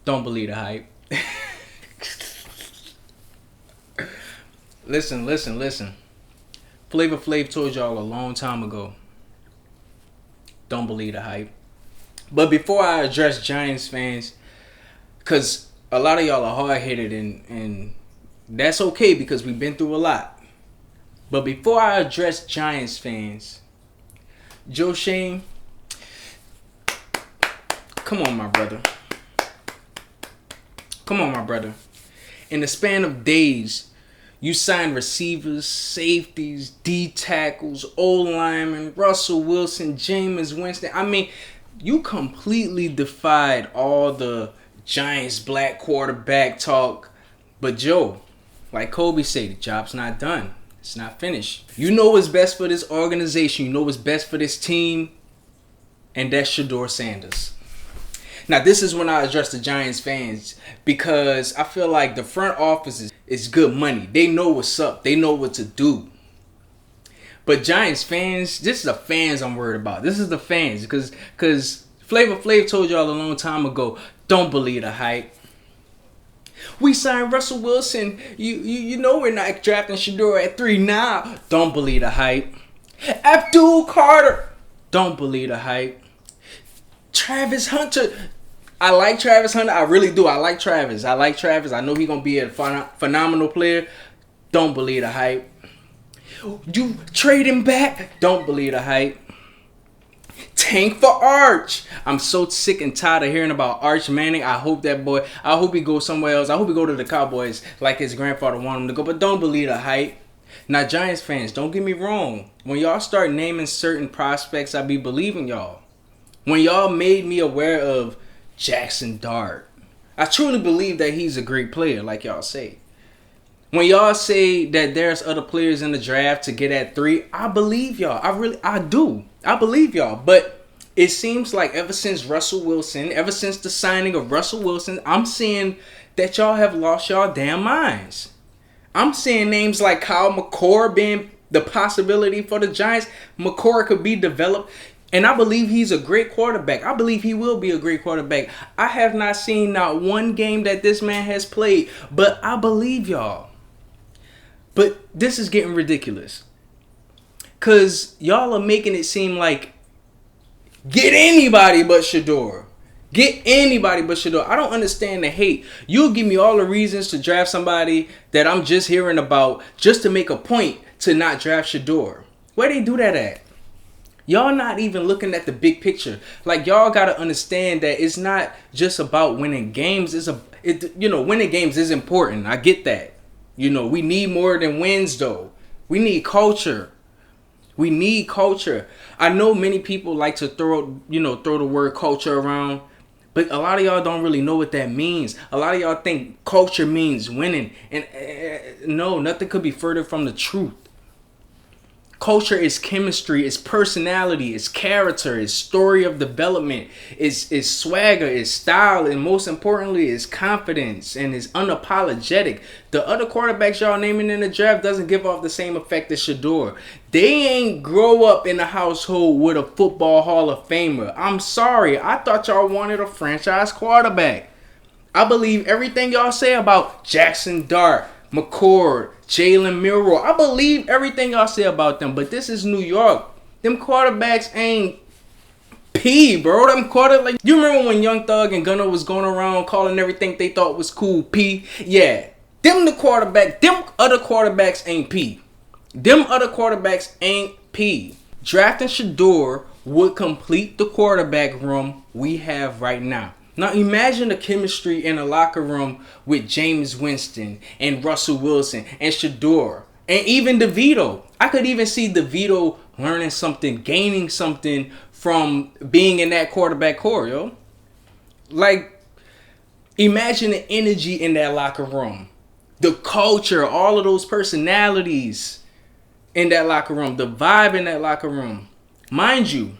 Don't believe the hype. Listen. Flavor Flav told y'all a long time ago. Don't believe the hype. But before I address Giants fans, because a lot of y'all are hard-headed and that's okay because we've been through a lot. But before I address Giants fans, Joe Shane, come on, my brother. In the span of days, you signed receivers, safeties, D tackles, O-linemen, Russell Wilson, Jameis Winston. I mean, you completely defied all the Giants black quarterback talk. But Joe, like Kobe said, the job's not done. It's not finished. You know what's best for this organization. You know what's best for this team. And that's Shedeur Sanders. Now, this is when I address the Giants fans because I feel like the front office is good money. They know what's up. They know what to do. But Giants fans, this is the fans I'm worried about. This is the fans because Flavor Flav told y'all a long time ago, don't believe the hype. We signed Russell Wilson. You know we're not drafting Shedeur at 3 now. Don't believe the hype. Abdul Carter. Don't believe the hype. Travis Hunter. I like Travis Hunter. I really do. I like Travis. I know he's going to be a phenomenal player. Don't believe the hype. You trade him back. Don't believe the hype. Tank for Arch. I'm so sick and tired of hearing about Arch Manning. I hope he goes somewhere else. I hope he go to the Cowboys like his grandfather wanted him to go. But don't believe the hype. Now, Giants fans, don't get me wrong. When y'all start naming certain prospects, I be believing y'all. When y'all made me aware of Jackson Dart, I truly believe that he's a great player, like y'all say. When y'all say that there's other players in the draft to get at 3, I believe y'all. I do. I believe y'all. But it seems like ever since the signing of Russell Wilson, I'm seeing that y'all have lost y'all damn minds. I'm seeing names like Kyle McCord being the possibility for the Giants. McCord could be developed. And I believe he's a great quarterback. I believe he will be a great quarterback. I have not seen not one game that this man has played. But I believe y'all. But this is getting ridiculous. Because y'all are making it seem like get anybody but Shedeur. Get anybody but Shedeur. I don't understand the hate. You'll give me all the reasons to draft somebody that I'm just hearing about just to make a point to not draft Shedeur. Where they do that at? Y'all not even looking at the big picture. Like, y'all got to understand that it's not just about winning games. Winning games is important. I get that. We need more than wins, though. We need culture. I know many people like to throw the word culture around, but a lot of y'all don't really know what that means. A lot of y'all think culture means winning, and no, nothing could be further from the truth. Culture is chemistry, it's personality, it's character, it's story of development, it's swagger, it's style, and most importantly, it's confidence and it's unapologetic. The other quarterbacks y'all naming in the draft doesn't give off the same effect as Shedeur. They ain't grow up in a household with a football Hall of Famer. I'm sorry, I thought y'all wanted a franchise quarterback. I believe everything y'all say about Jackson Dart, McCord, Jalen Milroe. I believe everything y'all say about them, but this is New York. Them quarterbacks ain't P, bro. You remember when Young Thug and Gunna was going around calling everything they thought was cool P? Yeah. Them other quarterbacks ain't P. Drafting Shedeur would complete the quarterback room we have right now. Now imagine the chemistry in a locker room with Jameis Winston and Russell Wilson and Shedeur and even DeVito. I could even see DeVito learning something, gaining something from being in that quarterback core, yo. Like, imagine the energy in that locker room. The culture, all of those personalities in that locker room. The vibe in that locker room. Mind you,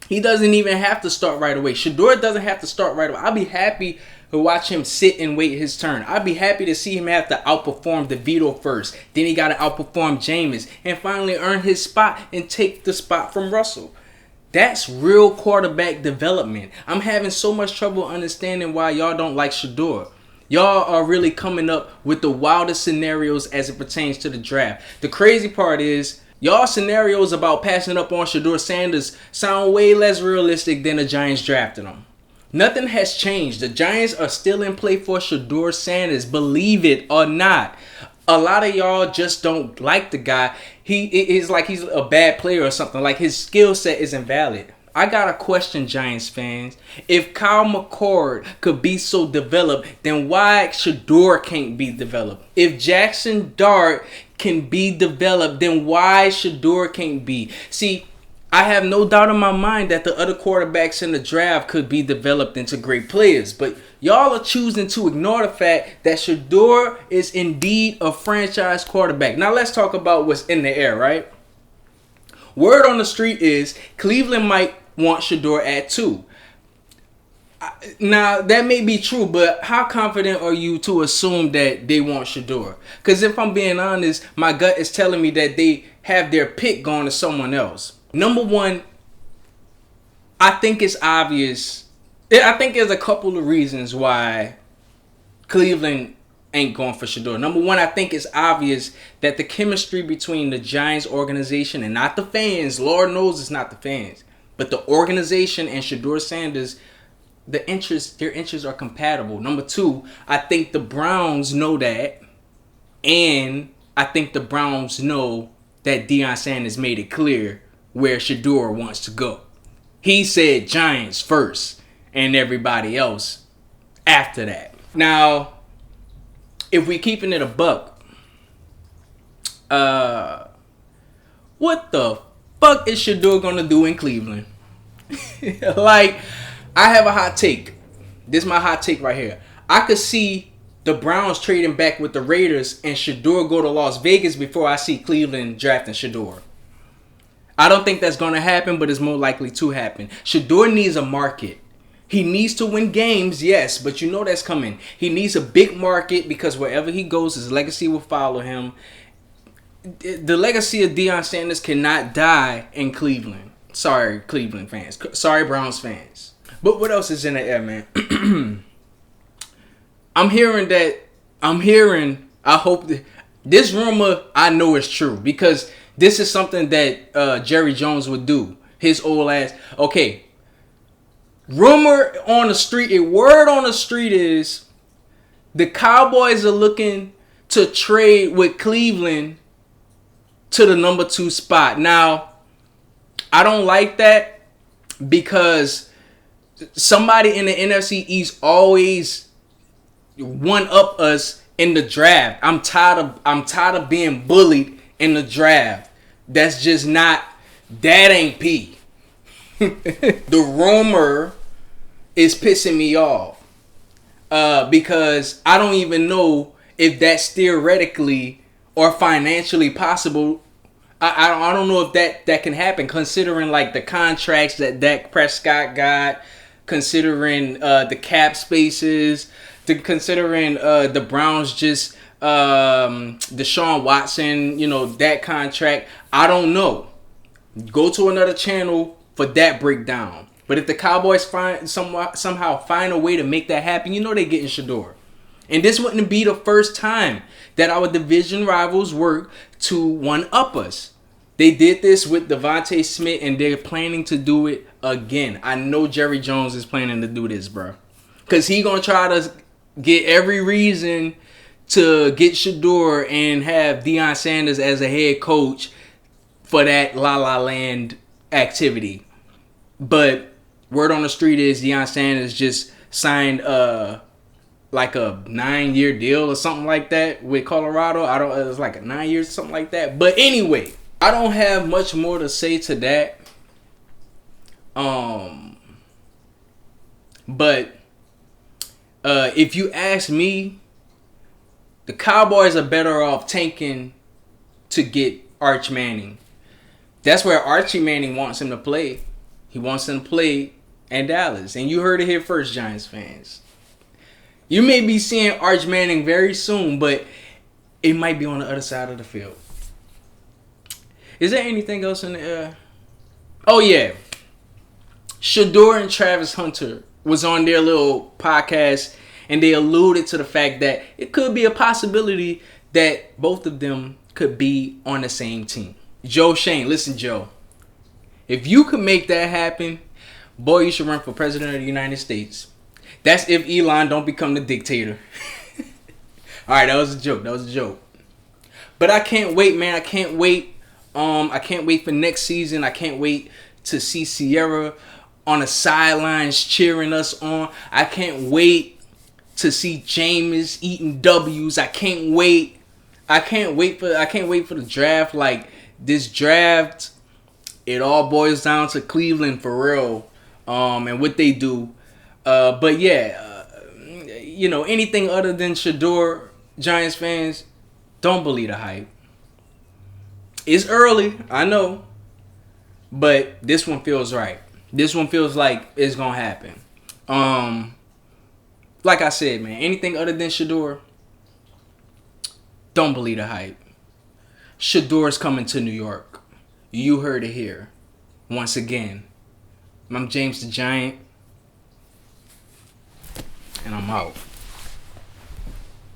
he doesn't even have to start right away. Shedeur doesn't have to start right away. I'll be happy to watch him sit and wait his turn. I'd be happy to see him have to outperform DeVito first. Then he got to outperform Jameis. And finally earn his spot and take the spot from Russell. That's real quarterback development. I'm having so much trouble understanding why y'all don't like Shedeur. Y'all are really coming up with the wildest scenarios as it pertains to the draft. The crazy part is, y'all scenarios about passing up on Shedeur Sanders sound way less realistic than the Giants drafting him. Nothing has changed. The Giants are still in play for Shedeur Sanders, believe it or not. A lot of y'all just don't like the guy. He is like he's a bad player or something. Like his skill set isn't valid. I got a question, Giants fans. If Kyle McCord could be so developed, then why Shedeur can't be developed? If Jackson Dart can be developed, then why Shedeur can't be? See, I have no doubt in my mind that the other quarterbacks in the draft could be developed into great players. But y'all are choosing to ignore the fact that Shedeur is indeed a franchise quarterback. Now let's talk about what's in the air, right? Word on the street is Cleveland might want Shedeur at 2. Now, that may be true, but how confident are you to assume that they want Shedeur? Because if I'm being honest, my gut is telling me that they have their pick going to someone else. Number one, I think it's obvious. I think there's a couple of reasons why Cleveland ain't going for Shedeur. Number one, I think it's obvious that the chemistry between the Giants organization and not the fans, Lord knows it's not the fans, but the organization and Shedeur Sanders, their interests are compatible. Number two, I think the Browns know that, and I think the Browns know that Deion Sanders made it clear where Shedeur wants to go. He said Giants first and everybody else after that. Now, if we keeping it a buck, what the fuck is Shedeur gonna do in Cleveland? Like, I have a hot take. This is my hot take right here. I could see the Browns trading back with the Raiders and Shedeur go to Las Vegas before I see Cleveland drafting Shedeur. I don't think that's going to happen, but it's more likely to happen. Shedeur needs a market. He needs to win games, yes, but you know that's coming. He needs a big market because wherever he goes, his legacy will follow him. The legacy of Deion Sanders cannot die in Cleveland. Sorry, Cleveland fans. Sorry, Browns fans. But what else is in the air, man? I hope that this rumor, I know is true because this is something that Jerry Jones would do. His old ass. Okay. Word on the street is the Cowboys are looking to trade with Cleveland to the number 2 spot. Now, I don't like that because somebody in the NFC East always one up us in the draft. I'm tired of being bullied in the draft. That ain't P. The rumor is pissing me off because I don't even know if that's theoretically or financially possible. I don't know if that can happen considering like the contracts that Dak Prescott got, considering the cap spaces, considering the Browns just Deshaun Watson, that contract. I don't know. Go to another channel for that breakdown. But if the Cowboys somehow find a way to make that happen, they're getting Shedeur. And this wouldn't be the first time that our division rivals work to one-up us. They did this with Devontae Smith, and they're planning to do it again. I know Jerry Jones is planning to do this, bro. Because he's going to try to get every reason to get Shedeur and have Deion Sanders as a head coach for that La La Land activity. But word on the street is Deion Sanders just signed like a 9-year deal or something like that with Colorado. It was like a 9 years, something like that. But anyway, I don't have much more to say to that. But if you ask me, the Cowboys are better off tanking to get Arch Manning. That's where Archie Manning wants him to play. He wants him to play in Dallas. And you heard it here first, Giants fans. You may be seeing Arch Manning very soon, but it might be on the other side of the field. Is there anything else in the air? Oh, yeah. Shedeur and Travis Hunter was on their little podcast, and they alluded to the fact that it could be a possibility that both of them could be on the same team. Joe Shane, listen, Joe. If you could make that happen, boy, you should run for president of the United States. That's if Elon don't become the dictator. All right, that was a joke. But I can't wait, man. I can't wait. I can't wait for next season. I can't wait to see Sierra on the sidelines cheering us on. I can't wait to see Jameis eating W's. I can't wait for the draft. Like, this draft, it all boils down to Cleveland for real. And what they do. But yeah, anything other than Shedeur, Giants fans, don't believe the hype. It's early, I know, but this one feels right. This one feels like it's gonna happen. Like I said, man, anything other than Shedeur, don't believe the hype. Shedeur's coming to New York. You heard it here. Once again, I'm James the Giant, and I'm out.